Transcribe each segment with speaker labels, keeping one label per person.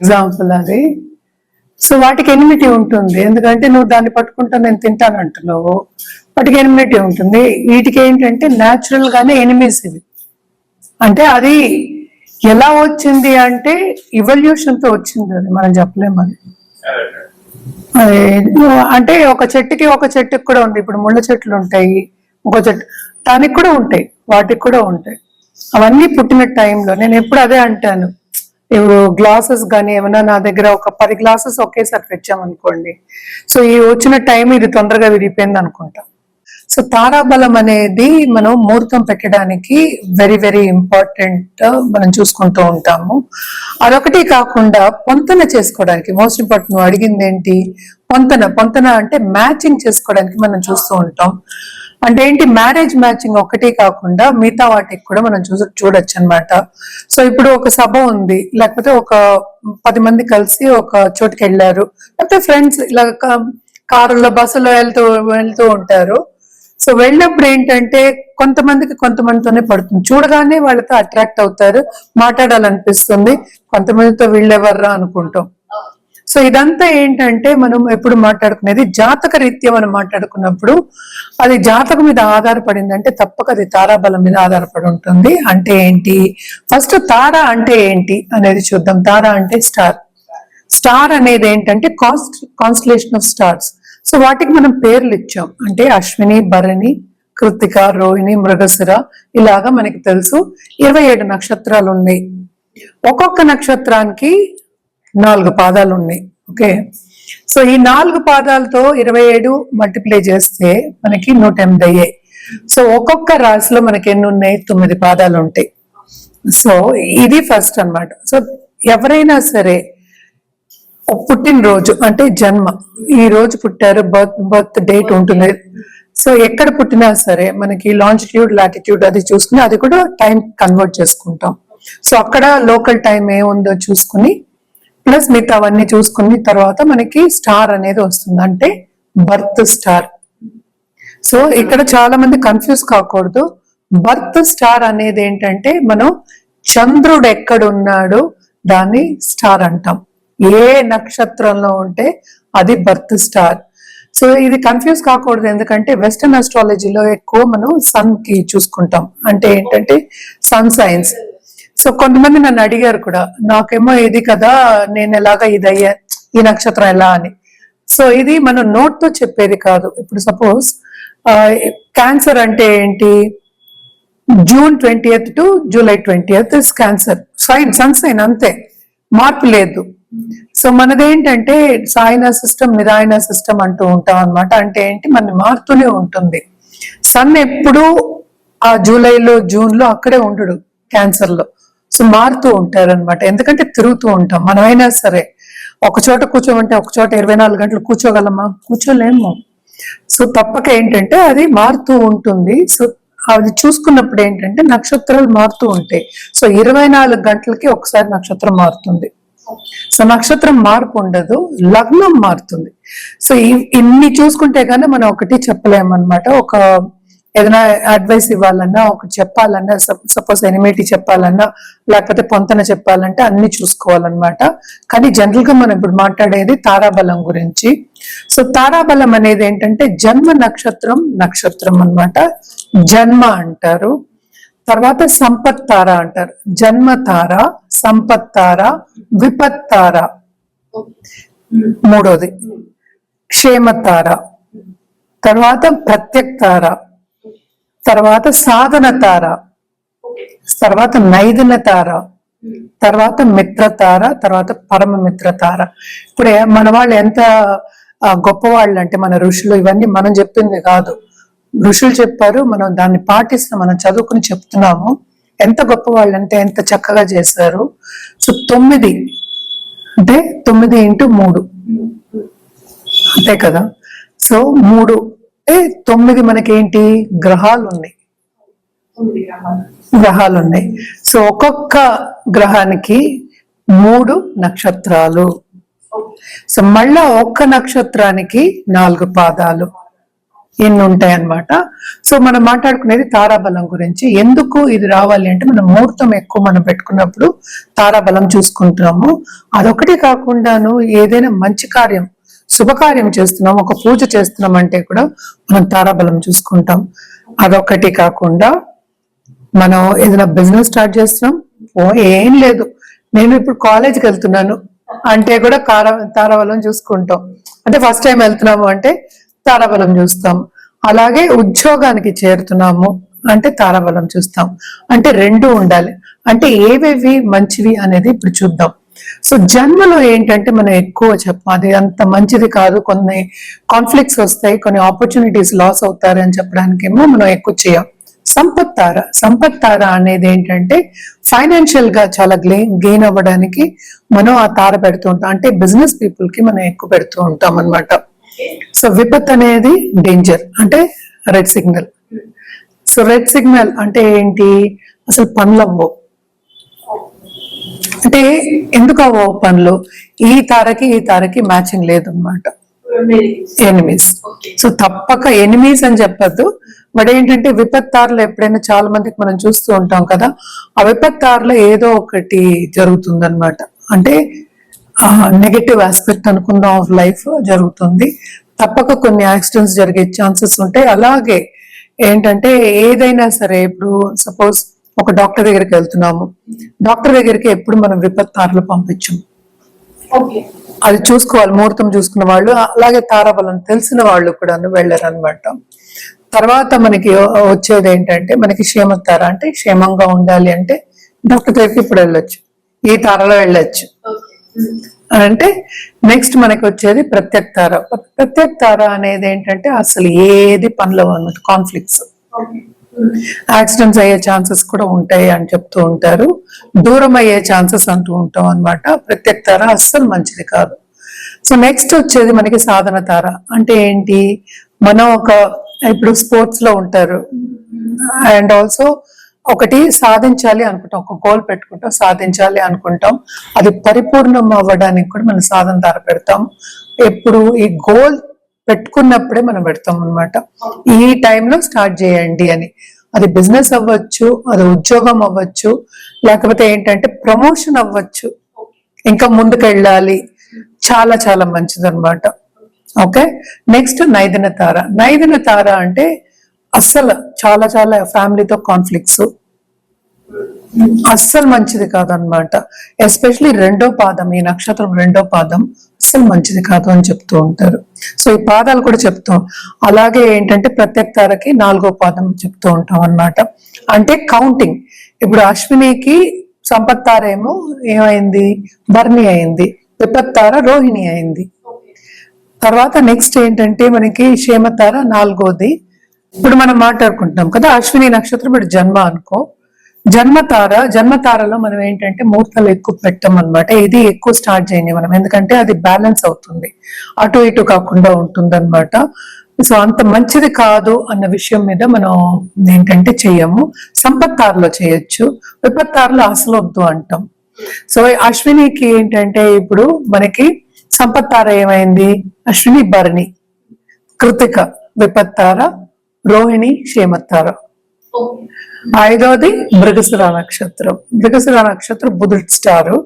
Speaker 1: Example అది. So వాటికి enmity ఉంటుంది, ఎందుకంటే నువ్వు దాన్ని పట్టుకుంటా నేను తింటాను అంటున్నావు, వాటికి ఎనిమిటీ ఉంటుంది. వీటికి ఏంటంటే న్యాచురల్ గానే ఎనిమీస్ ఇవి. అంటే అది ఎలా వచ్చింది అంటే ఇవల్యూషన్ తో వచ్చింది, అది మనం చెప్పలేము. అది అంటే ఒక చెట్టుకి కూడా ఉంది. ఇప్పుడు ముళ్ళ చెట్లు ఉంటాయి, ఒక చెట్టు దానికి కూడా ఉంటాయి, వాటికి కూడా ఉంటాయి. అవన్నీ పుట్టిన టైంలో నేను ఎప్పుడు అదే అంటాను, ఇప్పుడు గ్లాసెస్ కానీ ఏమైనా నా దగ్గర ఒక 10 గ్లాసెస్ ఒకేసారి తెచ్చామనుకోండి, సో ఈ వచ్చిన టైం ఇది తొందరగా విరిగిపోయింది అనుకుంటాం. సో తారాబలం అనేది మనం ముహూర్తం పెట్టడానికి వెరీ వెరీ ఇంపార్టెంట్, మనం చూసుకుంటూ ఉంటాము. అదొకటి కాకుండా పొంతన చేసుకోవడానికి మోస్ట్ ఇంపార్టెంట్. నువ్వు అడిగింది ఏంటి? పొంతన అంటే మ్యాచింగ్ చేసుకోవడానికి మనం చూస్తూ ఉంటాం. అంటే ఏంటి, మ్యారేజ్ మ్యాచింగ్ ఒకటి కాకుండా మిగతా వాటికి కూడా మనం చూడొచ్చు అనమాట. సో ఇప్పుడు ఒక సభ ఉంది, లేకపోతే ఒక 10 మంది కలిసి ఒక చోటుకి వెళ్ళారు, లేకపోతే ఫ్రెండ్స్ ఇలా కారులో బస్సులో వెళ్తూ ఉంటారు. సో వెళ్ళినప్పుడు ఏంటంటే కొంతమందితోనే పడుతుంది, చూడగానే వాళ్ళతో అట్రాక్ట్ అవుతారు, మాట్లాడాలనిపిస్తుంది, కొంతమందితో వీళ్ళెవర్రా అనుకుంటాం. సో ఇదంతా ఏంటంటే మనం ఎప్పుడు మాట్లాడుకునేది జాతక రీత్యా మనం మాట్లాడుకున్నప్పుడు అది జాతకం మీద ఆధారపడింది అంటే తప్పక అది తారాబలం మీద ఆధారపడి ఉంటుంది. అంటే ఏంటి, ఫస్ట్ తార అంటే ఏంటి అనేది చూద్దాం. తార అంటే స్టార్ అనేది ఏంటంటే కాన్స్టలేషన్ ఆఫ్ స్టార్స్. సో వాటికి మనం పేర్లు ఇచ్చాం, అంటే అశ్విని, భరణి, కృత్తిక, రోహిణి, మృగశిర, ఇలాగా మనకి తెలుసు. 27 నక్షత్రాలు ఉన్నాయి. ఒక్కొక్క నక్షత్రానికి 4 పాదాలు ఉన్నాయి. ఓకే, సో ఈ 4 పాదాలతో 27 మల్టిప్లై చేస్తే మనకి 180 అయ్యాయి. సో ఒక్కొక్క రాశిలో మనకి ఎన్ని ఉన్నాయి? 9 పాదాలు ఉంటాయి. సో ఇది ఫస్ట్ అన్నమాట. సో ఎవరైనా సరే పుట్టినరోజు అంటే జన్మ, ఈ రోజు పుట్టారు, బర్త్ డేట్ ఉంటుంది. సో ఎక్కడ పుట్టినా సరే మనకి లాంజిట్యూడ్, లాటిట్యూడ్ అది చూసుకుని అది కూడా టైం కన్వర్ట్ చేసుకుంటాం. సో అక్కడ లోకల్ టైం ఏముందో చూసుకుని ప్లస్ మిగతా అవన్నీ చూసుకుని తర్వాత మనకి స్టార్ అనేది వస్తుంది, అంటే బర్త్ స్టార్. సో ఇక్కడ చాలా మంది కన్ఫ్యూజ్ కాకూడదు. బర్త్ స్టార్ అనేది ఏంటంటే మనం చంద్రుడు ఎక్కడున్నాడు దాన్ని స్టార్ అంటాం. ఏ నక్షత్రంలో ఉంటే అది బర్త్ స్టార్. సో ఇది కన్ఫ్యూజ్ కాకూడదు, ఎందుకంటే వెస్టర్న్ ఆస్ట్రాలజీలో ఎక్కువ మనం సన్ కి చూసుకుంటాం, అంటే ఏంటంటే సన్ సైన్స్. సో కొంతమంది నన్ను అడిగారు కూడా, నాకేమో ఇది కదా, నేను ఎలాగా ఇది అయ్యా, ఈ నక్షత్రం ఎలా అని. సో ఇది మనం నోట్ తో చెప్పేది కాదు. ఇప్పుడు సపోజ్ క్యాన్సర్ అంటే ఏంటి, June 20th to July 20th is cancer sun sign, అంతే, మార్పు లేదు. సో మనదేంటంటే సాయన సిస్టమ్, నిరాయన సిస్టమ్ అంటూ ఉంటాం అనమాట. అంటే ఏంటి, మన మారుతూనే ఉంటుంది. సన్ ఎప్పుడు ఆ జూలైలో, జూన్ లో అక్కడే ఉండడు క్యాన్సర్ లో. సో మారుతూ ఉంటారు అనమాట, ఎందుకంటే తిరుగుతూ ఉంటాం. మనమైనా సరే ఒక చోట కూర్చోమంటే ఒక చోట 24 గంటలు కూర్చోగలమా? కూర్చోలేము. సో తప్పక ఏంటంటే అది మారుతూ ఉంటుంది. సో అది చూసుకున్నప్పుడు ఏంటంటే నక్షత్రాలు మారుతూ ఉంటాయి. సో 24 గంటలకి ఒకసారి నక్షత్రం మారుతుంది. సో నక్షత్రం మార్పు ఉండదు, లగ్నం మారుతుంది. సో ఇన్ని చూసుకుంటే కానీ మనం ఒకటి చెప్పలేమన్నమాట. ఒక ఏదైనా అడ్వైస్ ఇవ్వాలన్నా, ఒకటి చెప్పాలన్నా, సపోజ్ ఎనిమిటీ చెప్పాలన్నా, లేకపోతే పొంతన చెప్పాలంటే అన్ని చూసుకోవాలన్నమాట. కానీ జనరల్ గా మనం ఇప్పుడు మాట్లాడేది తారాబలం గురించి. సో తారాబలం అనేది ఏంటంటే జన్మ నక్షత్రం అన్నమాట, జన్మ అంటారు. తర్వాత సంపత్ తార అంటారు, జన్మ తార, సంపత్ తార, విపత్ తార, మూడోది క్షేమ తార, తర్వాత ప్రత్యక్ తార, తర్వాత సాధన తార, తర్వాత నైదన తార, తర్వాత మిత్ర తార, తర్వాత పరమ మిత్ర తార. ఇప్పుడే మన వాళ్ళు ఎంత గొప్పవాళ్ళు అంటే, మన ఋషులు, ఇవన్నీ మనం చెప్పింది కాదు, ఋషులు చెప్పారు, మనం దాన్ని పాటిస్తాం, మనం చదువుకుని చెప్తున్నాము. ఎంత గొప్పవాళ్ళు అంటే ఎంత చక్కగా చేశారు. సో 9 అంటే 9 × 3 అంతే కదా. సో 3 9 మనకేంటి, గ్రహాలు ఉన్నాయి. సో ఒక్కొక్క గ్రహానికి 3 నక్షత్రాలు. సో మళ్ళా ఒక్క నక్షత్రానికి 4 పాదాలు. ఇన్ని ఉంటాయి అన్నమాట. సో మనం మాట్లాడుకునేది తారాబలం గురించి. ఎందుకు ఇది రావాలి అంటే మనం ముహూర్తం ఎక్కువ మనం పెట్టుకున్నప్పుడు తారాబలం చూసుకుంటున్నాము. అదొకటి కాకుండాను ఏదైనా మంచి కార్యం శుభకార్యం చేస్తున్నాం, ఒక పూజ చేస్తున్నాం అంటే కూడా మనం తారాబలం చూసుకుంటాం. అదొకటి కాకుండా మనం ఏదైనా బిజినెస్ స్టార్ట్ చేస్తున్నాం, ఏం లేదు నేను ఇప్పుడు కాలేజ్కి వెళ్తున్నాను అంటే కూడా తారాబలం చూసుకుంటాం. అంటే ఫస్ట్ టైం వెళ్తున్నాము అంటే తారాబలం చూస్తాం. అలాగే ఉద్యోగానికి చేరుతున్నాము అంటే తారాబలం చూస్తాం. అంటే రెండు ఉండాలి. అంటే ఏవేవి మంచివి అనేది ఇప్పుడు చూద్దాం. సో జన్మలో ఏంటంటే మనం ఎక్కువ చెప్పాం అది అంత మంచిది కాదు, కొన్ని కాన్ఫ్లిక్ట్స్ వస్తాయి, కొన్ని ఆపర్చునిటీస్ లాస్ అవుతారు అని చెప్పడానికేమో మనం ఎక్కువ చేయం. సంపత్ తార అనేది ఏంటంటే ఫైనాన్షియల్ గా చాలా గెయిన్ అవ్వడానికి మనం ఆ తార పెడుతూ ఉంటాం. అంటే బిజినెస్ పీపుల్ కి మనం ఎక్కువ పెడుతూ ఉంటాం అన్నమాట. సో విపత్ అనేది డేంజర్, అంటే red signal. So red signal అంటే ఏంటి, అసలు పనులు అవ్వవు. అంటే ఎందుకు అవ్వవు పనులు, ఈ తారకి మ్యాచింగ్ లేదు అనమాట. ఎనిమీస్. సో తప్పక ఎనిమీస్ అని చెప్పద్దు, బట్ ఏంటంటే విపత్తారులో ఎప్పుడైనా చాలా మందికి మనం చూస్తూ ఉంటాం కదా, ఆ విపత్తారులో ఏదో ఒకటి జరుగుతుంది అనమాట. అంటే నెగటివ్ ఆస్పెక్ట్ అనుకుందాం ఆఫ్ లైఫ్ జరుగుతుంది. తప్పక కొన్ని యాక్సిడెంట్స్ జరిగే ఛాన్సెస్ ఉంటాయి. అలాగే ఏంటంటే ఏదైనా సరే, ఇప్పుడు సపోజ్ ఒక డాక్టర్ దగ్గరికి వెళ్తున్నాము, డాక్టర్ దగ్గరికి ఎప్పుడు మనం విపత్తారులు పంపించము. అది చూసుకోవాలి, ముహూర్తం చూసుకున్న వాళ్ళు, అలాగే తారాబలం తెలిసిన వాళ్ళు కూడా వెళ్ళారు అనమాట. తర్వాత మనకి వచ్చేది ఏంటంటే మనకి క్షేమతార, అంటే క్షేమంగా ఉండాలి అంటే డాక్టర్ దగ్గరికి ఇప్పుడు వెళ్ళొచ్చు, ఈ తారలో వెళ్ళొచ్చు. అంటే నెక్స్ట్ మనకి వచ్చేది ప్రత్యక్ తార అనేది ఏంటంటే అసలు ఏది పనులు అన్నమాట, కాన్ఫ్లిక్ట్స్, యాక్సిడెంట్స్ అయ్యే ఛాన్సెస్ కూడా ఉంటాయి అని చెప్తూ ఉంటారు, దూరం అయ్యే ఛాన్సెస్ అంటూ ఉంటాం అనమాట. ప్రత్యక్ తార అస్సలు మంచిది కాదు. సో నెక్స్ట్ వచ్చేది మనకి సాధన తార. అంటే ఏంటి, మనం ఇప్పుడు స్పోర్ట్స్ లో ఉంటారు అండ్ ఆల్సో ఒకటి సాధించాలి అనుకుంటాం, ఒక గోల్ పెట్టుకుంటాం, సాధించాలి అనుకుంటాం, అది పరిపూర్ణం అవ్వడానికి కూడా మనం సాధన తార పెడతాం. ఎప్పుడు ఈ గోల్ పెట్టుకున్నప్పుడే మనం పెడతాం అనమాట, ఈ టైంలో స్టార్ట్ చేయండి అని. అది బిజినెస్ అవ్వచ్చు, అది ఉద్యోగం అవ్వచ్చు, లేకపోతే ఏంటంటే ప్రమోషన్ అవ్వచ్చు, ఇంకా ముందుకు వెళ్ళాలి, చాలా చాలా మంచిది అనమాట. ఓకే, నెక్స్ట్ నైదిన తార అంటే అస్సలు చాలా చాలా ఫ్యామిలీతో కాన్ఫ్లిక్ట్స్, అస్సలు మంచిది కాదనమాట. ఎస్పెషలీ రెండో పాదం, ఈ నక్షత్రం రెండో పాదం అస్సలు మంచిది కాదు అని చెప్తూ ఉంటారు. సో ఈ పాదాలు కూడా చెప్తాం. అలాగే ఏంటంటే ప్రత్యక్ తారకి 4వ పాదం చెప్తూ ఉంటాం అన్నమాట. అంటే కౌంటింగ్, ఇప్పుడు అశ్వినికి సంపత్ తార ఏమో ఏమైంది, భరణి అయింది, విపత్ తార రోహిణి అయింది. తర్వాత నెక్స్ట్ ఏంటంటే మనకి క్షేమతార 4వది. ఇప్పుడు మనం మాట్లాడుకుంటున్నాం కదా, అశ్విని నక్షత్రం ఇప్పుడు జన్మ అనుకో, జన్మతారలో మనం ఏంటంటే ముహూర్తాలు ఎక్కువ పెట్టాం అనమాట. ఇది ఎక్కువ స్టార్ట్ చేయండి మనం, ఎందుకంటే అది బ్యాలెన్స్ అవుతుంది, అటు ఇటు కాకుండా ఉంటుంది అనమాట. సో అంత మంచిది కాదు అన్న విషయం మీద మనం ఏంటంటే చెయ్యము. సంపత్తారులో చేయొచ్చు, విపత్తారులో అసలు వద్దు అంటాం. సో అశ్వినికి ఏంటంటే ఇప్పుడు మనకి సంపత్తార ఏమైంది, అశ్విని భరణి, కృతిక విపత్తార, రోహిణి క్షేమతార. 5వది మృగశిర నక్షత్రం బుధుడు స్టారు,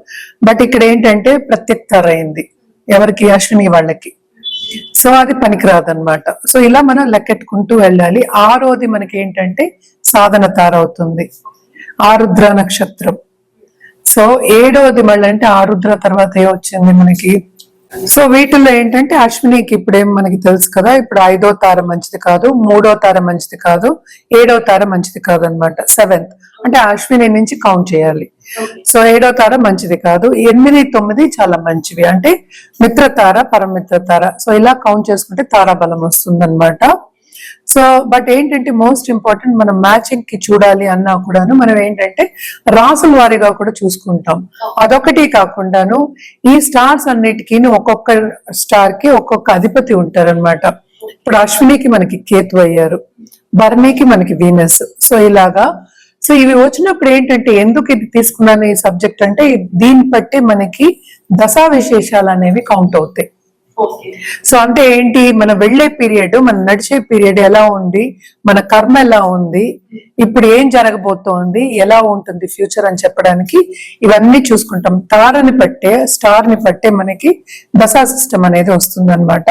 Speaker 1: బట్ ఇక్కడ ఏంటంటే ప్రత్యక్ తార అయింది ఎవరికి, అశ్విని వాళ్ళకి. సో అది పనికిరాదనమాట. సో ఇలా మనం లెక్కెట్టుకుంటూ వెళ్ళాలి. 6వది మనకి ఏంటంటే సాధన తార అవుతుంది, ఆరుద్ర నక్షత్రం. సో 7వది మళ్ళీ అంటే ఆరుద్ర తర్వాత ఏమొచ్చింది మనకి. సో వీటిల్లో ఏంటంటే అశ్వినికి ఇప్పుడేం మనకి తెలుసు కదా, ఇప్పుడు 5వ తార మంచిది కాదు, 3వ తార మంచిది కాదు, 7వ తార మంచిది కాదు అనమాట. 7th అంటే అశ్విని నుంచి కౌంట్ చేయాలి. సో 7వ తార మంచిది కాదు, 8, 9 చాలా మంచివి, అంటే మిత్రతార, పరమిత్ర తార. సో ఇలా కౌంట్ చేసుకుంటే తారాబలం వస్తుంది అనమాట. సో బట్ ఏంటంటే మోస్ట్ ఇంపార్టెంట్, మనం మ్యాచింగ్ కి చూడాలి అన్నా కూడాను మనం ఏంటంటే రాసుల వారీగా కూడా చూసుకుంటాం. అదొకటి కాకుండాను ఈ స్టార్స్ అన్నిటికీ ఒక్కొక్క స్టార్ కి ఒక్కొక్క అధిపతి ఉంటారు అనమాట. ఇప్పుడు అశ్వినికి మనకి కేతు అయ్యారు, భరణికి మనకి వీనస్. సో ఇలాగా, సో ఇవి వచ్చినప్పుడు ఏంటంటే ఎందుకు ఇది తీసుకున్నాను ఈ సబ్జెక్ట్ అంటే, దీన్ని బట్టి మనకి దశా విశేషాలు అనేవి కౌంట్ అవుతాయి. సో అంటే ఏంటి, మన వెళ్ళే పీరియడ్, మన నడిచే పీరియడ్ ఎలా ఉంది, మన కర్మ ఎలా ఉంది, ఇప్పుడు ఏం జరగబోతోంది, ఎలా ఉంటుంది ఫ్యూచర్ అని చెప్పడానికి ఇవన్నీ చూసుకుంటాం. తారని పట్టే, స్టార్ ని పట్టే మనకి దశా సిస్టమ్ అనేది వస్తుంది అనమాట.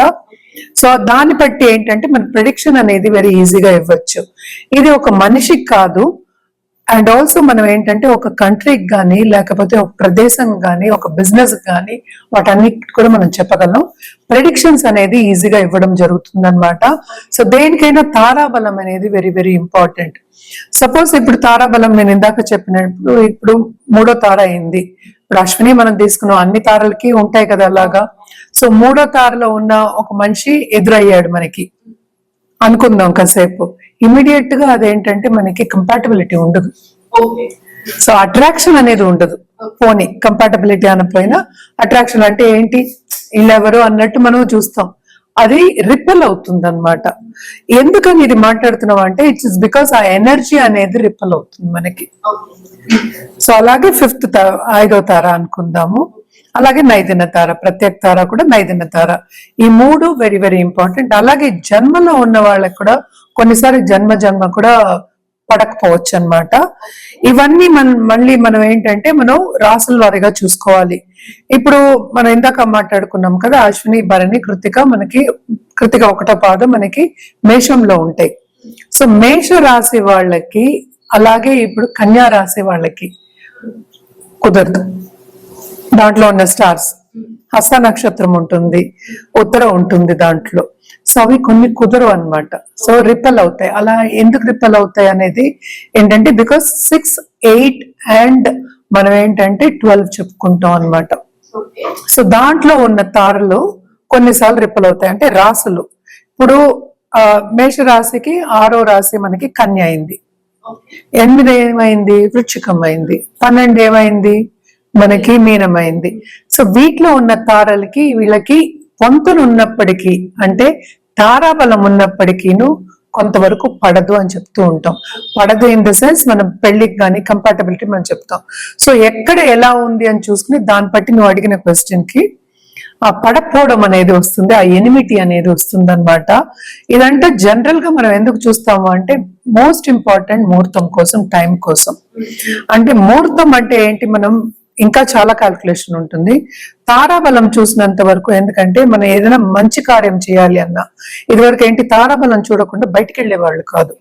Speaker 1: సో దాన్ని బట్టి ఏంటంటే మన ప్రిడిక్షన్ అనేది వెరీ ఈజీగా ఇవ్వచ్చు. ఇది ఒక మనిషికి కాదు, అండ్ ఆల్సో మనం ఏంటంటే ఒక కంట్రీకి కానీ, లేకపోతే ఒక ప్రదేశం కానీ, ఒక బిజినెస్ కానీ, వాటన్నిటి కూడా మనం చెప్పగలం. ప్రెడిక్షన్స్ అనేది ఈజీగా ఇవ్వడం జరుగుతుంది అనమాట. సో దేనికైనా తారాబలం అనేది వెరీ వెరీ ఇంపార్టెంట్. సపోజ్ ఇప్పుడు తారాబలం నేను ఇందాక చెప్పినప్పుడు ఇప్పుడు 3వ తార అయింది. ఇప్పుడు అశ్విని మనం తీసుకున్నాం, అన్ని తారలకి ఉంటాయి కదా అలాగా. సో 3వ తారలో ఉన్న ఒక మనిషి ఎదురయ్యాడు మనకి అనుకుందాం కాసేపు. ఇమీడియట్ గా అదేంటంటే మనకి కంపాటబిలిటీ ఉండదు. సో అట్రాక్షన్ అనేది ఉండదు. పోనీ కంపాటబిలిటీ అనపోయినా అట్రాక్షన్ అంటే ఏంటి, వీళ్ళెవరు అన్నట్టు మనం చూస్తాం, అది రిపెల్ అవుతుంది అనమాట. ఎందుకని ఇది మాట్లాడుతున్నాం అంటే ఇట్స్ బికాస్ ఆ ఎనర్జీ అనేది రిపెల్ అవుతుంది మనకి. సో అలాగే 5వ తార అనుకుందాము, అలాగే నైదిన తార, ప్రత్యేక తార కూడా నైదిన తార. ఈ 3 వెరీ వెరీ ఇంపార్టెంట్. అలాగే జన్మలో ఉన్న వాళ్ళకి కూడా కొన్నిసారి జన్మ కూడా పడకపోవచ్చు అనమాట. ఇవన్నీ మళ్ళీ మనం ఏంటంటే మనం రాసుల వారిగా చూసుకోవాలి. ఇప్పుడు మనం ఇందాక మాట్లాడుకున్నాం కదా, అశ్విని, భరణి, కృతిక, మనకి కృతిక 1వ పాదం మనకి మేషంలో ఉంటాయి. సో మేష రాశి వాళ్ళకి, అలాగే ఇప్పుడు కన్యా రాశి వాళ్ళకి కుదరదు. దాంట్లో ఉన్న స్టార్స్, హస్త నక్షత్రం ఉంటుంది, ఉత్తర ఉంటుంది దాంట్లో. సో అవి కొన్ని కుదరవు అనమాట. సో రిపెల్ అవుతాయి. అలా ఎందుకు రిపెల్ అవుతాయి అనేది ఏంటంటే బికాస్ 6, 8 అండ్ మనం ఏంటంటే 12 చెప్పుకుంటాం అనమాట. సో దాంట్లో ఉన్న తారలు కొన్నిసార్లు రిపెల్ అవుతాయి. అంటే రాసులు, ఇప్పుడు మేష రాశికి 6వ రాశి మనకి కన్య అయింది, 8 ఏమైంది, వృశ్చికం అయింది, 12 ఏమైంది మనకి మీనమైంది. సో వీటిలో ఉన్న తారలకి వీళ్ళకి పొంతులు ఉన్నప్పటికీ, అంటే తారాబలం ఉన్నప్పటికీను కొంతవరకు పడదు అని చెప్తూ ఉంటాం. పడదు ఇన్ ద సెన్స్ మనం పెళ్లికి కానీ కంపాటబిలిటీ మనం చెప్తాం. సో ఎక్కడ ఎలా ఉంది అని చూసుకుని దాన్ని బట్టి నువ్వు అడిగిన క్వశ్చన్ కి ఆ పడపోవడం అనేది వస్తుంది, ఆ ఎనిమిటీ అనేది వస్తుంది అనమాట. ఇదంటే జనరల్ గా మనం ఎందుకు చూస్తాము అంటే మోస్ట్ ఇంపార్టెంట్ ముహూర్తం కోసం, టైం కోసం. అంటే ముహూర్తం అంటే ఏంటి, మనం ఇంకా చాలా క్యాల్కులేషన్ ఉంటుంది. తారాబలం చూసినంత వరకు, ఎందుకంటే మనం ఏదైనా మంచి కార్యం చేయాలి అన్నా ఇదివరకు ఏంటి తారాబలం చూడకుండా బయటికి వెళ్లే వాళ్ళు కాదు.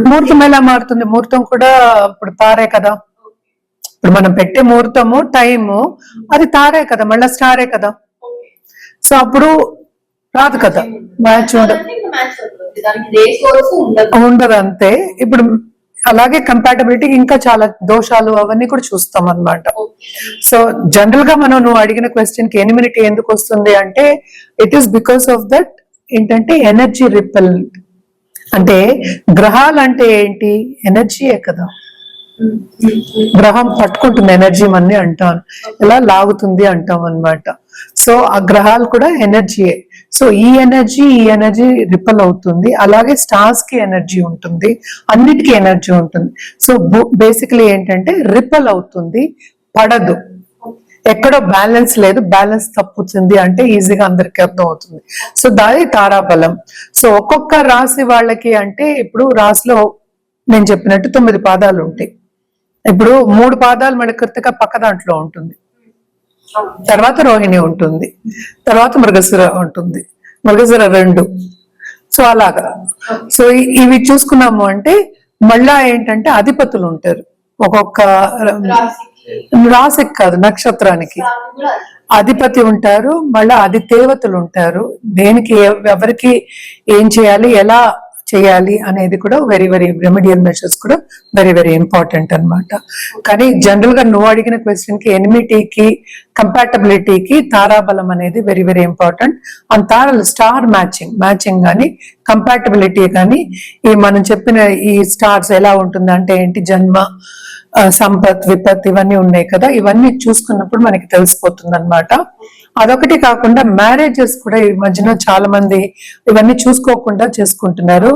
Speaker 1: ముహూర్తం ఎలా మారుతుంది, ముహూర్తం కూడా ఇప్పుడు తారే కదా. ఇప్పుడు మనం పెట్టే ముహూర్తము, టైము అది తారే కదా, మళ్ళీ స్టారే కదా. సో అప్పుడు రాదు కదా, మ్యాచ్ ఉండదు అంతే. ఇప్పుడు అలాగే కంపాటబిలిటీ ఇంకా చాలా దోషాలు అవన్నీ కూడా చూస్తాం అనమాట. సో జనరల్ గా మనం నువ్వు అడిగిన క్వశ్చన్ కి ఎనిమినిటీ ఎందుకు వస్తుంది అంటే it is because of that ఏంటంటే ఎనర్జీ రిపెల్. అంటే గ్రహాలు అంటే ఏంటి, ఎనర్జీయే కదా. గ్రహం పట్టుకుంటుంది ఎనర్జీ మన్ని అంటాం, ఎలా లాగుతుంది అంటాం అనమాట. సో ఆ గ్రహాలు కూడా ఎనర్జీయే. సో ఈ ఎనర్జీ రిపెల్ అవుతుంది. అలాగే స్టార్స్ కి ఎనర్జీ ఉంటుంది, అన్నిటికీ ఎనర్జీ ఉంటుంది. సో బేసికలీ ఏంటంటే రిపెల్ అవుతుంది, పడదు. ఎక్కడో బ్యాలెన్స్ లేదు, బ్యాలెన్స్ తప్పుతుంది అంటే ఈజీగా అందరికీ అర్థం అవుతుంది. సో దాని తారాబలం. సో ఒక్కొక్క రాశి వాళ్ళకి అంటే ఇప్పుడు రాశిలో నేను చెప్పినట్టు 9 పాదాలు ఉంటాయి. ఇప్పుడు 3 పాదాలు మన కృతిక పక్క దాంట్లో ఉంటుంది, తర్వాత రోహిణి ఉంటుంది, తర్వాత మృగశిర ఉంటుంది, మృగశిర 2. సో అలాగా. సో ఇవి చూసుకున్నాము అంటే మళ్ళా ఏంటంటే అధిపతులు ఉంటారు ఒక్కొక్క రాశికి కాదు, నక్షత్రానికి అధిపతి ఉంటారు, మళ్ళా అధిదేవతలు ఉంటారు. దేనికి ఎవరికి ఏం చేయాలి, ఎలా చేయాలి అనేది కూడా వెరీ వెరీ రెమెడియల్ మెషర్స్ కూడా వెరీ వెరీ ఇంపార్టెంట్ అనమాట. కానీ జనరల్ గా నువ్వు అడిగిన క్వశ్చన్ కి ఎనిమిటీకి కంపాటబిలిటీకి తారాబలం అనేది వెరీ వెరీ ఇంపార్టెంట్. అండ్ తారాలు స్టార్ మ్యాచింగ్ కానీ కంపాటబిలిటీ కానీ ఈ మనం చెప్పిన ఈ స్టార్స్ ఎలా ఉంటుంది అంటే ఏంటి, జన్మ, సంపత్, విపత్ ఇవన్నీ ఉన్నాయి కదా, ఇవన్నీ చూసుకున్నప్పుడు మనకి తెలిసిపోతుంది అనమాట. అదొకటి కాకుండా మ్యారేజెస్ కూడా ఈ మధ్యన చాలా మంది ఇవన్నీ చూసుకోకుండా చేసుకుంటున్నారు.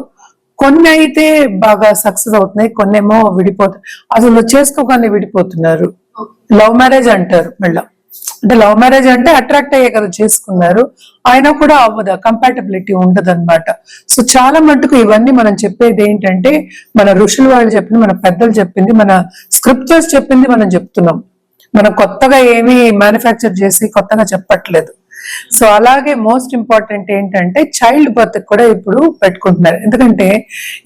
Speaker 1: కొన్ని అయితే బాగా సక్సెస్ అవుతున్నాయి, కొన్ని ఏమో విడిపోతాయి, అసలు చేసుకోగానే విడిపోతున్నారు. లవ్ మ్యారేజ్ అంటారు మళ్ళీ. అంటే లవ్ మ్యారేజ్ అంటే అట్రాక్ట్ అయ్యే కదా చేసుకున్నారు, అయినా కూడా అవ్వదు, కంపాటబిలిటీ ఉండదు అనమాట. సో చాలా మటుకు ఇవన్నీ మనం చెప్పేది ఏంటంటే మన ఋషులు వాళ్ళు చెప్పింది, మన పెద్దలు చెప్పింది, మన స్క్రిప్చర్స్ చెప్పింది మనం చెప్తున్నాం. మనం కొత్తగా ఏమీ మ్యానుఫ్యాక్చర్ చేసి కొత్తగా చెప్పట్లేదు. సో అలాగే మోస్ట్ ఇంపార్టెంట్ ఏంటంటే చైల్డ్ బర్త్ కూడా ఇప్పుడు పెట్టుకుంటున్నారు. ఎందుకంటే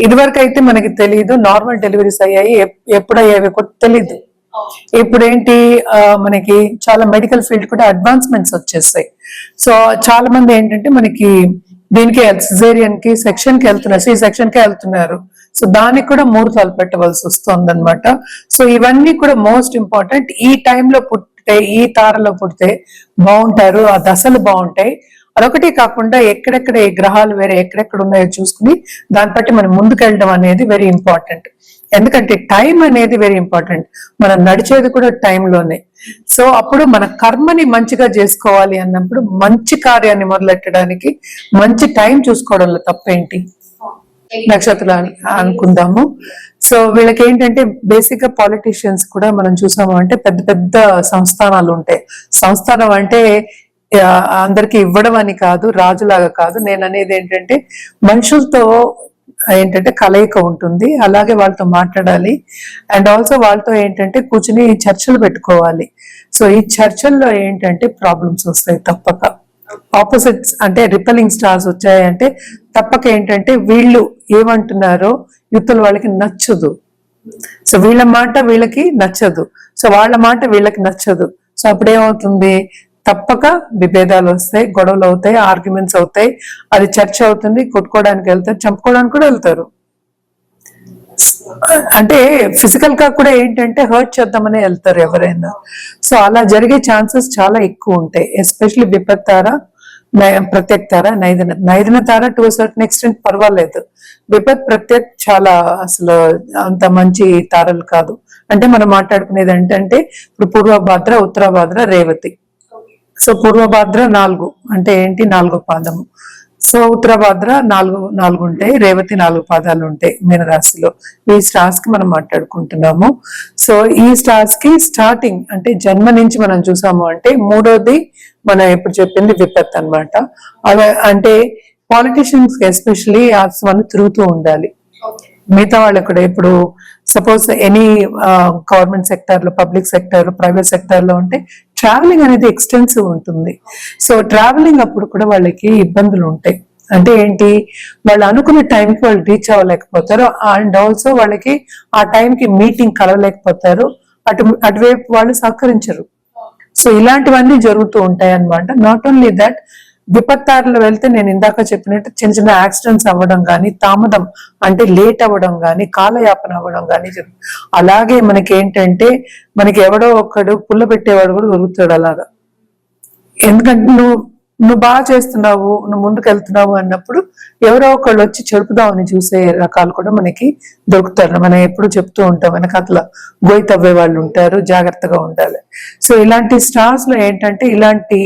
Speaker 1: ఇదివరకు అయితే మనకి తెలియదు, నార్మల్ డెలివరీస్ అయ్యాయి, ఎప్పుడు అయ్యాయి కూడా తెలీదు. ఇప్పుడు ఏంటి మనకి చాలా మెడికల్ ఫీల్డ్ కూడా అడ్వాన్స్మెంట్స్ వచ్చేసాయి. సో చాలా మంది ఏంటంటే మనకి దీనికి సిజేరియన్ కి సెక్షన్ కి వెళ్తున్నారు, సి సెక్షన్ కి వెళ్తున్నారు. సో దానికి కూడా ముహూర్తాలు పెట్టవలసి వస్తుంది అనమాట. సో ఇవన్నీ కూడా మోస్ట్ ఇంపార్టెంట్. ఈ టైంలో పుట్టితే, ఈ తారలో పుడితే బాగుంటారు, ఆ దశలు బాగుంటాయి. అదొకటి కాకుండా ఎక్కడెక్కడ ఏ గ్రహాలు వేరే ఎక్కడెక్కడ ఉన్నాయో చూసుకుని దాన్ని బట్టి మనం ముందుకెళ్ళడం అనేది వెరీ ఇంపార్టెంట్. ఎందుకంటే టైం అనేది వెరీ ఇంపార్టెంట్, మనం నడిచేది కూడా టైంలోనే. సో అప్పుడు మన కర్మని మంచిగా చేసుకోవాలి అన్నప్పుడు మంచి కార్యాన్ని మొదలెట్టడానికి మంచి టైం చూసుకోవడంలో తప్పేంటి, నక్షత్రాలు అనుకుందాము. సో వీళ్ళకి ఏంటంటే బేసిక్ గా పాలిటీషియన్స్ కూడా మనం చూసాము అంటే పెద్ద పెద్ద సంస్థానాలు ఉంటాయి. సంస్థానం అంటే అందరికి ఇవ్వడం అని కాదు, రాజులాగా కాదు. నేను అనేది ఏంటంటే మనుషులతో ఏంటంటే కలయిక ఉంటుంది, అలాగే వాళ్ళతో మాట్లాడాలి. అండ్ ఆల్సో వాళ్ళతో ఏంటంటే కూర్చుని చర్చలు పెట్టుకోవాలి. సో ఈ చర్చల్లో ఏంటంటే ప్రాబ్లమ్స్ వస్తాయి తప్పక. ఆపోజిట్స్ అంటే రిపెలింగ్ స్టార్స్ వచ్చాయంటే తప్పక ఏంటంటే వీళ్ళు ఏమంటున్నారో యువతల వాళ్ళకి నచ్చదు. సో వీళ్ళ మాట వీళ్ళకి నచ్చదు, సో వాళ్ళ మాట వీళ్ళకి నచ్చదు. సో అప్పుడేమవుతుంది, తప్పక విభేదాలు వస్తాయి, గొడవలు అవుతాయి, ఆర్గ్యుమెంట్స్ అవుతాయి, అది చర్చ అవుతుంది, కొట్టుకోవడానికి వెళ్తారు, చంపుకోవడానికి కూడా వెళ్తారు. అంటే ఫిజికల్ గా కూడా ఏంటంటే హర్ట్ చేద్దామని వెళ్తారు ఎవరైనా. సో అలా జరిగే ఛాన్సెస్ చాలా ఎక్కువ ఉంటాయి. ఎస్పెషల్లీ విపత్తార, ప్రత్యేక తార, నైదన తార టు సర్టన్ ఎక్స్టెంట్ పర్వాలేదు. విపత్ ప్రత్యేక్ చాలా అసలు అంత మంచి తారలు కాదు. అంటే మనం మాట్లాడుకునేది ఏంటంటే ఇప్పుడు పూర్వభాద్ర, ఉత్తరాభాద్ర, రేవతి. సో పూర్వభాద్ర 4 అంటే ఏంటి, 4వ పాదము. సో ఉత్తరాభాద్ర 4 ఉంటాయి, రేవతి 4 పాదాలు ఉంటాయి మీనరాశిలో. ఈ స్టార్స్ కి మనం మాట్లాడుకుంటున్నాము. సో ఈ స్టార్స్ కి స్టార్టింగ్ అంటే జన్మ నుంచి మనం చూసాము అంటే మూడోది మనం ఎప్పుడు చెప్పింది విపత్ అనమాట. అలా అంటే పాలిటిషియన్స్ ఎస్పెషలీ ఆస్వాన్ని తిరుగుతూ ఉండాలి. మిగతా వాళ్ళకి కూడా ఇప్పుడు సపోజ్ ఎనీ గవర్నమెంట్ సెక్టర్ లో, పబ్లిక్ సెక్టర్, ప్రైవేట్ సెక్టర్ లో ఉంటే ట్రావెలింగ్ అనేది ఎక్స్టెన్సివ్ ఉంటుంది. సో ట్రావెలింగ్ అప్పుడు కూడా వాళ్ళకి ఇబ్బందులు ఉంటాయి. అంటే ఏంటి, వాళ్ళు అనుకున్న టైంకి వాళ్ళు రీచ్ అవ్వలేకపోతారు, అండ్ ఆల్సో వాళ్ళకి ఆ టైంకి మీటింగ్ కలవలేకపోతారు, అటువైపు వాళ్ళు సహకరించరు. సో ఇలాంటివన్నీ జరుగుతూ ఉంటాయి అన్నమాట. నాట్ ఓన్లీ దట్, విపత్తారులు వెళ్తే నేను ఇందాక చెప్పినట్టు చిన్న చిన్న యాక్సిడెంట్స్ అవ్వడం కానీ, తామదం అంటే లేట్ అవ్వడం కానీ, కాలయాపన అవ్వడం కానీ జరుగుతుంది. అలాగే మనకి ఏంటంటే మనకి ఎవడో ఒక్కడు పుల్ల పెట్టేవాడు కూడా దొరుకుతాడు అలాగా. ఎందుకంటే నువ్వు బాగా చేస్తున్నావు, నువ్వు ముందుకు వెళ్తున్నావు అన్నప్పుడు ఎవరో ఒకళ్ళు వచ్చి చెడుపుదామని చూసే రకాలు కూడా మనకి దొరుకుతారు. మనం ఎప్పుడు చెప్తూ ఉంటాం, వెనకాతల గోయి తవ్వే వాళ్ళు ఉంటారు, జాగ్రత్తగా ఉండాలి. సో ఇలాంటి స్టార్స్ లో ఏంటంటే ఇలాంటి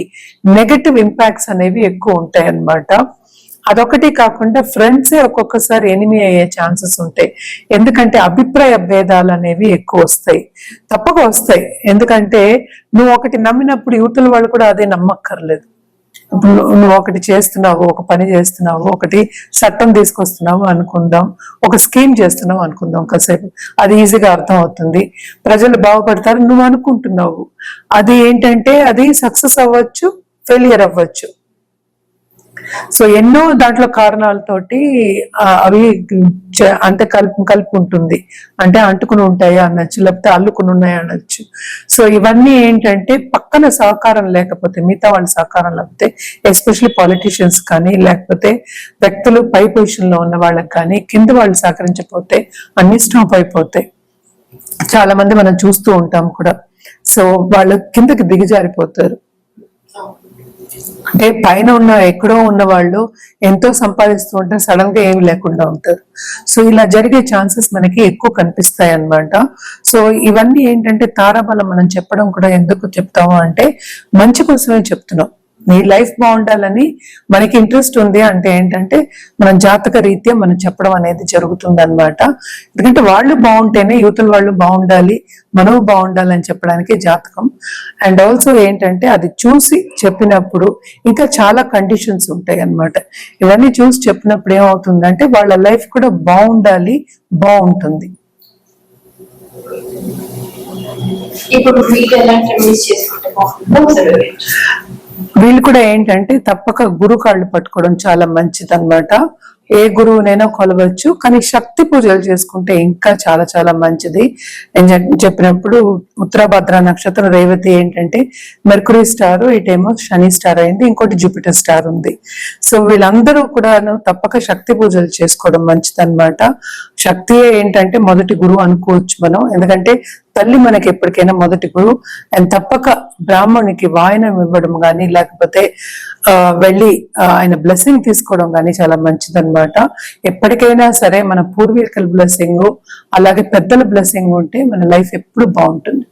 Speaker 1: నెగటివ్ ఇంపాక్ట్స్ అనేవి ఎక్కువ ఉంటాయి అన్నమాట. అదొకటి కాకుండా ఫ్రెండ్సే ఒక్కొక్కసారి ఎనిమి అయ్యే ఛాన్సెస్ ఉంటాయి. ఎందుకంటే అభిప్రాయ భేదాలు అనేవి ఎక్కువ వస్తాయి, తప్పక వస్తాయి. ఎందుకంటే నువ్వు ఒకటి నమ్మినప్పుడు యువతల వాళ్ళు కూడా అదే నమ్మక్కర్లేదు. నువ్వు ఒకటి చేస్తున్నావు, ఒక పని చేస్తున్నావు, ఒకటి చట్టం తీసుకొస్తున్నావు అనుకుందాం, ఒక స్కీమ్ చేస్తున్నావు అనుకుందాం, కాసేపు అది ఈజీగా అర్థం అవుతుంది, ప్రజలు బాగుపడతారు నువ్వు అనుకుంటున్నావు. అది ఏంటంటే అది సక్సెస్ అవ్వచ్చు, ఫెయిలియర్ అవ్వచ్చు. సో ఎన్నో దాంట్లో కారణాలతోటి అవి అంటే కలిపి ఉంటుంది, అంటే అంటుకుని ఉంటాయి అనొచ్చు, లేకపోతే అల్లుకుని ఉన్నాయి అనొచ్చు. సో ఇవన్నీ ఏంటంటే పక్కన సహకారం లేకపోతే, మిగతా వాళ్ళ సహకారం లేకపోతే, ఎస్పెషల్లీ పాలిటీషియన్స్ కానీ లేకపోతే వ్యక్తులు పై పొజిషన్ లో ఉన్న వాళ్ళకి కానీ కింద వాళ్ళు సహకరించకపోతే అన్ని స్టాప్ అయిపోతాయి. చాలా మంది మనం చూస్తూ ఉంటాం కూడా. సో వాళ్ళు కిందకి దిగజారిపోతారు. అంటే పైన ఉన్న ఎక్కడో ఉన్న వాళ్ళు ఎంతో సంపాదిస్తూ ఉంటారు, సడన్ గా ఏమి లేకుండా ఉంటారు. సో ఇలా జరిగే ఛాన్సెస్ మనకి ఎక్కువ కనిపిస్తాయి అన్నమాట. సో ఇవన్నీ ఏంటంటే తారాబలం మనం చెప్పడం కూడా ఎందుకు చెప్తాము అంటే మంచి కోసమే చెప్తున్నాం. నీ లైఫ్ బాగుండాలని మనకి ఇంట్రెస్ట్ ఉంది అంటే ఏంటంటే మనం జాతక రీత్యా మనం చెప్పడం అనేది జరుగుతుంది అనమాట. ఎందుకంటే వాళ్ళు బాగుంటేనే యువతల వాళ్ళు బాగుండాలి, మనము బాగుండాలని చెప్పడానికి జాతకం. అండ్ ఆల్సో ఏంటంటే అది చూసి చెప్పినప్పుడు ఇంకా చాలా కండిషన్స్ ఉంటాయి అన్నమాట. ఇవన్నీ చూసి చెప్పినప్పుడు ఏమవుతుందంటే వాళ్ళ లైఫ్ కూడా బాగుండాలి, బాగుంటుంది.
Speaker 2: ఇప్పుడు వీళ్ళు ఎలాంటి రెమెడీస్ చేసుకుంటే బాగుంటుందో ఒకసారి వివరించండి.
Speaker 1: వీళ్ళు కూడా ఏంటంటే తప్పక గురు కాళ్ళు పట్టుకోవడం చాలా మంచిది అనమాట. ఏ గురువునైనా కొలవచ్చు, కానీ శక్తి పూజలు చేసుకుంటే ఇంకా చాలా చాలా మంచిది. నేను చెప్పినప్పుడు ఉత్తరాభద్ర నక్షత్రం రేవతి ఏంటంటే మెర్కురీ స్టార్, ఇటేమో శని స్టార్ అయింది, ఇంకోటి జూపిటర్ స్టార్ ఉంది. సో వీళ్ళందరూ కూడా తప్పక శక్తి పూజలు చేసుకోవడం మంచిది అనమాట. శక్తియే ఏంటంటే మొదటి గురువు అనుకోవచ్చు మనం, ఎందుకంటే తల్లి మనకి ఎప్పటికైనా మొదటి గురువు. అండ్ తప్పక బ్రాహ్మణునికి వాయనం ఇవ్వడం కానీ లేకపోతే వెళ్ళి ఆయన బ్లెస్సింగ్ తీసుకోవడం కానీ చాలా మంచిది అనమాట. ఎప్పటికైనా సరే మన పూర్వీకుల బ్లెస్సింగ్ అలాగే పెద్దల బ్లెస్సింగ్ ఉంటే మన లైఫ్ ఎప్పుడు బాగుంటుంది.